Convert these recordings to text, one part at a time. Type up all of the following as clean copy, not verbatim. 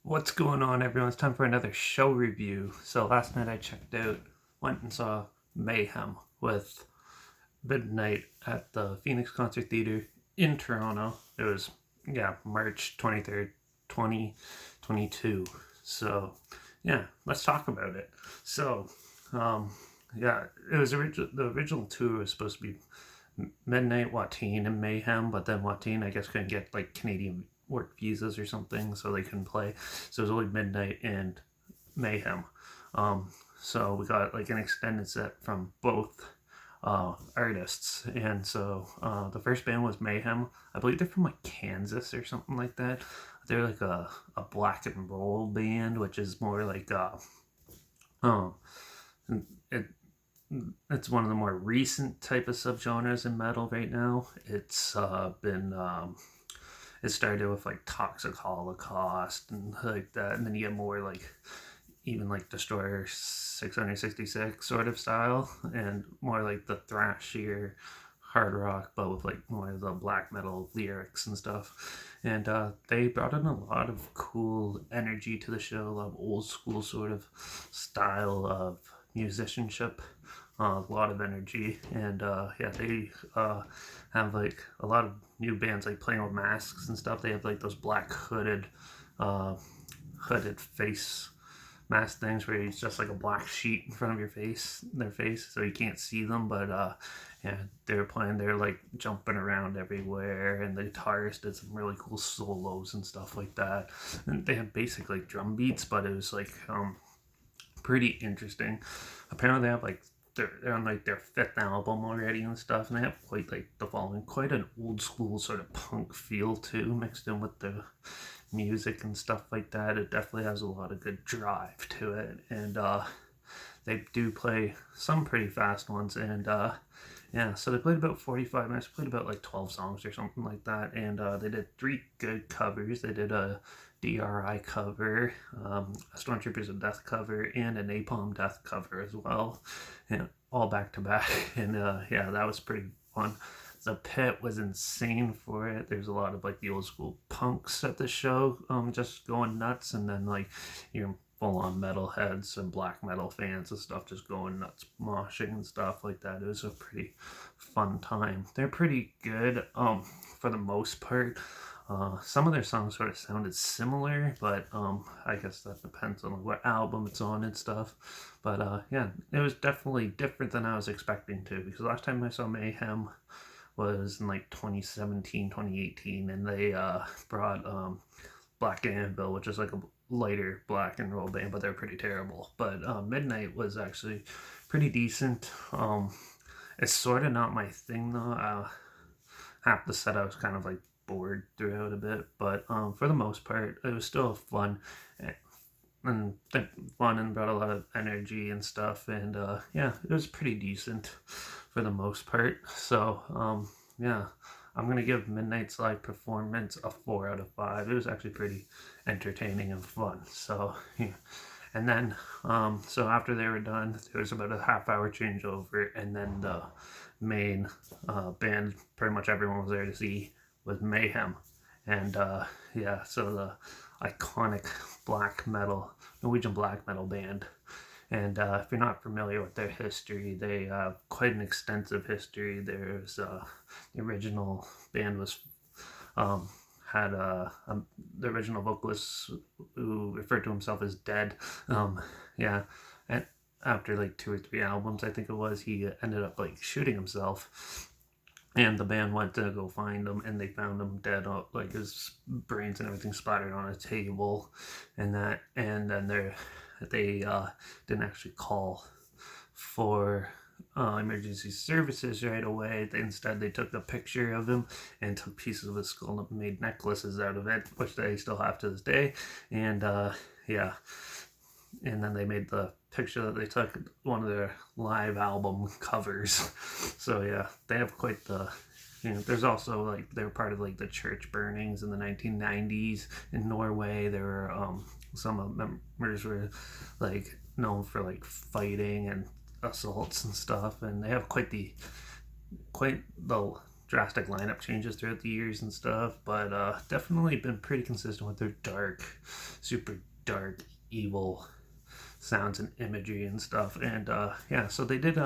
What's going on, everyone? It's time for another show review. So last night I went and saw Mayhem with Midnight at the Phoenix Concert Theater in Toronto. It was, March 23rd, 2022. So, let's talk about it. So, um, it was the original tour was supposed to be Midnight, Watine, and Mayhem, but then Watine, I guess, couldn't get like Canadian work visas or something, so they couldn't play. So it was only Midnight and Mayhem. So we got like an extended set from both artists, and so the first band was Mayhem. I believe they're from like Kansas or something like that. They're like a black and roll band, which is more like oh, it it's one of the more recent type of subgenres in metal right now. It's been it started with like Toxic Holocaust and like that, and then you get more like even like Destroyer 666 sort of style, and more like the thrashier hard rock, but with like more of the black metal lyrics and stuff. And they brought in a lot of cool energy to the show, a lot of old school sort of style of musicianship, a lot of energy, and they have like a lot of new bands like playing with masks and stuff. They have like those black uh, hooded face mask things where it's just like a black sheet in front of their face, so you can't see them. But they're playing, they're like jumping around everywhere, and the guitarist did some really cool solos and stuff like that. And they have basic like drum beats, but it was like pretty interesting. Apparently, they have like they're on like their fifth album already and stuff, and they have quite like the following, quite an old school sort of punk feel too, mixed in with the music and stuff like that. It definitely has a lot of good drive to it, and they do play some pretty fast ones, and so they played about 45 minutes, played about like 12 songs or something like that, and they did three good covers. They did a DRI cover, a Stormtroopers of Death cover, and a Napalm Death cover as well, and all back to back. And that was pretty fun. The pit was insane for it. There's a lot of like the old school punks at the show, just going nuts, and then like your full on metal heads and black metal fans and stuff just going nuts, moshing and stuff like that. It was a pretty fun time. They're pretty good, for the most part. Some of their songs sort of sounded similar, but I guess that depends on what album it's on and stuff. But it was definitely different than I was expecting to, because last time I saw Mayhem was in like 2017, 2018, and they brought Black Anvil, which is like a lighter black and roll band, but they're pretty terrible. But Midnight was actually pretty decent. It's sort of not my thing though. Half the set I was kind of like bored throughout a bit, but for the most part, it was still fun and fun, and brought a lot of energy and stuff. And it was pretty decent for the most part. So I'm gonna give Midnight's live performance a 4 out of 5. It was actually pretty entertaining and fun. So and then so after they were done, there was about a half-hour changeover, and then the main band, pretty much everyone was there to see, was Mayhem. And so the iconic Norwegian black metal band. And if you're not familiar with their history, they have quite an extensive history. There's the original band was had the original vocalist who referred to himself as Dead. And after like 2 or 3 albums, I think it was, he ended up like shooting himself. And the band went to go find him, and they found him dead, like his brains and everything splattered on a table, and then they didn't actually call for emergency services right away. Instead, they took a picture of him and took pieces of his skull and made necklaces out of it, which they still have to this day. And and then they made the picture that they took one of their live album covers. So they have quite the, there's also like, they were part of like the church burnings in the 1990s in Norway. There were some of the members were like known for like fighting and assaults and stuff, and they have quite the drastic lineup changes throughout the years and stuff, but definitely been pretty consistent with their dark, super dark, evil sounds and imagery and stuff. And yeah, so they did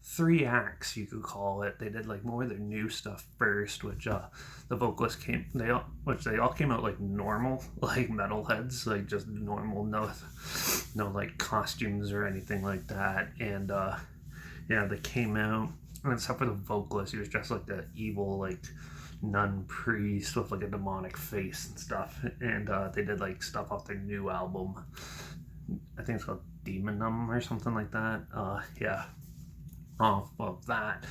3 acts, you could call it. They did like more of their new stuff first, which the vocalists they all came out like normal, like metalheads, like just normal, no like costumes or anything like that. And yeah, they came out, and except for the vocalist, he was dressed like the evil like nun priest with like a demonic face and stuff. And they did like stuff off their new album. I think it's called Demonum or something like that. Yeah. Off of that,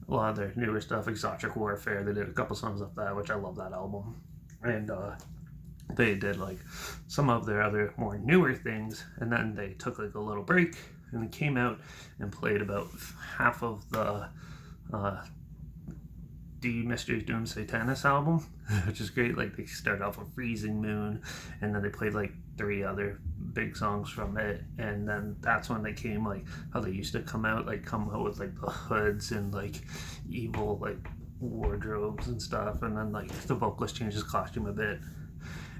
a lot of their newer stuff, Exotic Warfare, they did a couple songs off that, which I love that album. And they did like some of their other more newer things, and then they took like a little break and they came out and played about half of the D Mysteries Doom Satanis album, which is great. Like they started off with Freezing Moon, and then they played like 3 other big songs from it, and then that's when they came like how they used to come out with like the hoods and like evil like wardrobes and stuff, and then like the vocalist changed his costume a bit,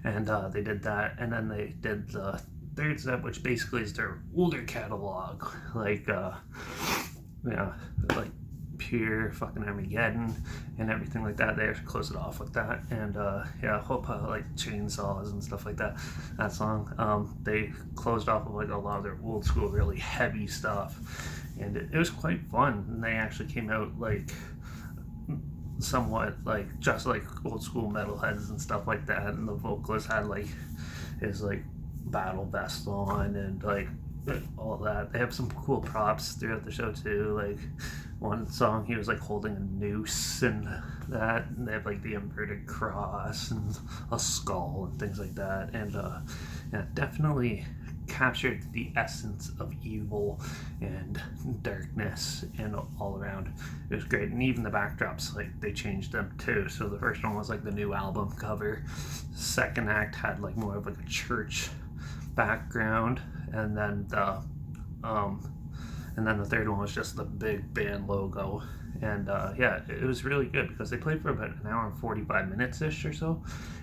and they did that, and then they did the 3rd step, which basically is their older catalog, like yeah, like Pure, fucking Armageddon, and everything like that. They actually closed it off with that, and yeah, Hope like Chainsaws and stuff like that. That song, they closed off with like a lot of their old school, really heavy stuff, and it was quite fun. And they actually came out like somewhat like just like old school metalheads and stuff like that. And the vocalist had like his like battle vest on and like all that. They have some cool props throughout the show too. Like one song, he was like holding a noose and that, and they have like the inverted cross and a skull and things like that. And yeah, definitely captured the essence of evil and darkness and all around. It was great. And even the backdrops, like they changed them too. So the first one was like the new album cover. Second act had like more of like a church background, and then the third one was just the big band logo. And yeah, it was really good because they played for about an hour and 45 minutes ish or so.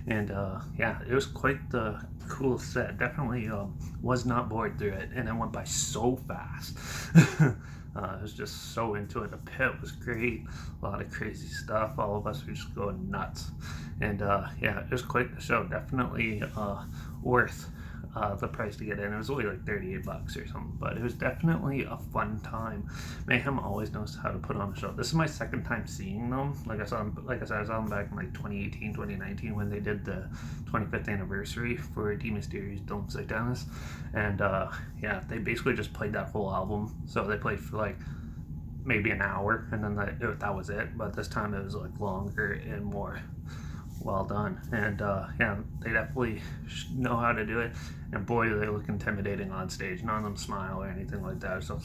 And yeah, it was quite the cool set. Definitely was not bored through it, and it went by so fast. I was just so into it. The pit was great, a lot of crazy stuff. All of us were just going nuts. And yeah, it was quite the show. Definitely worth the price to get in. It was only like $38 or something, but it was definitely a fun time. Mayhem always knows how to put on a show. This is my second time seeing them. Like I said, I saw them back in like 2018, 2019 when they did the 25th anniversary for D Mysteries Doom Satanis. And yeah, they basically just played that whole album. So they played for like maybe an hour, and then that was it. But this time it was like longer and more well done. And yeah, they definitely know how to do it, and boy do they look intimidating on stage. None of them smile or anything like that. So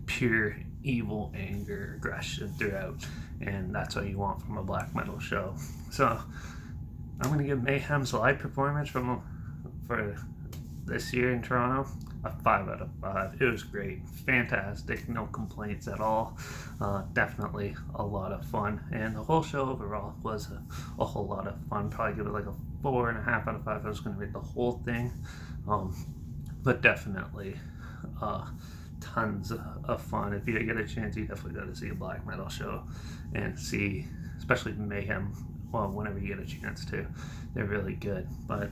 pure evil anger, aggression throughout, and that's what you want from a black metal show. So I'm gonna give Mayhem's live performance for this year in Toronto a 5 out of 5. It was great, fantastic, no complaints at all. Definitely a lot of fun, and the whole show overall was a whole lot of fun. Probably give it like a 4.5 out of 5. I was going to rate the whole thing, but definitely tons of fun. If you get a chance, you definitely got to see a black metal show and see, especially Mayhem. Well, whenever you get a chance to, they're really good. But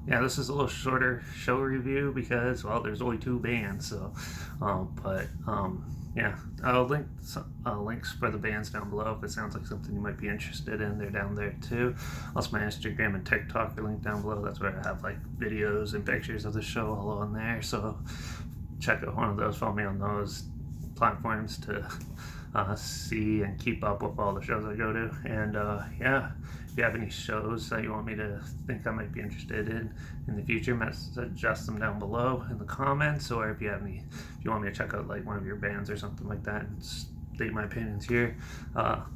yeah, this is a little shorter show review because, well, there's only 2 bands. So but yeah, I'll link links for the bands down below if it sounds like something you might be interested in. They're down there too. Also, my Instagram and TikTok are linked down below. That's where I have like videos and pictures of the show all on there, so check out one of those. Follow me on those platforms to see and keep up with all the shows I go to. And yeah, if you have any shows that you want me to think I might be interested in the future, suggest them down below in the comments. Or if you want me to check out like one of your bands or something like that and state my opinions here,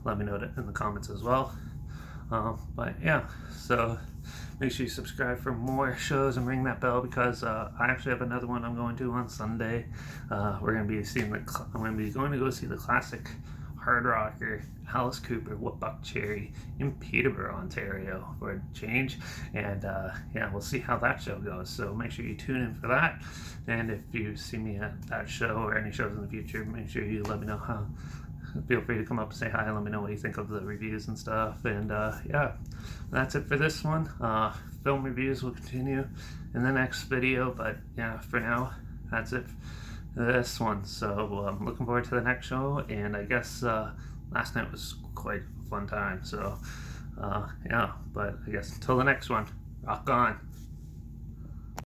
let me know in the comments as well. But yeah, so make sure you subscribe for more shows and ring that bell, because I actually have another one I'm going to on Sunday. I'm going to be going to go see the classic hard rocker Alice Cooper with Buck Cherry in Peterborough, Ontario for a change. And yeah, we'll see how that show goes. So make sure you tune in for that. And if you see me at that show or any shows in the future, make sure you let me know how. Feel free to come up and say hi. Let me know what you think of the reviews and stuff. And yeah, that's it for this one. Film reviews will continue in the next video. But yeah, for now, that's it for this one. So I'm looking forward to the next show. And I guess last night was quite a fun time. So yeah, but I guess until the next one, rock on.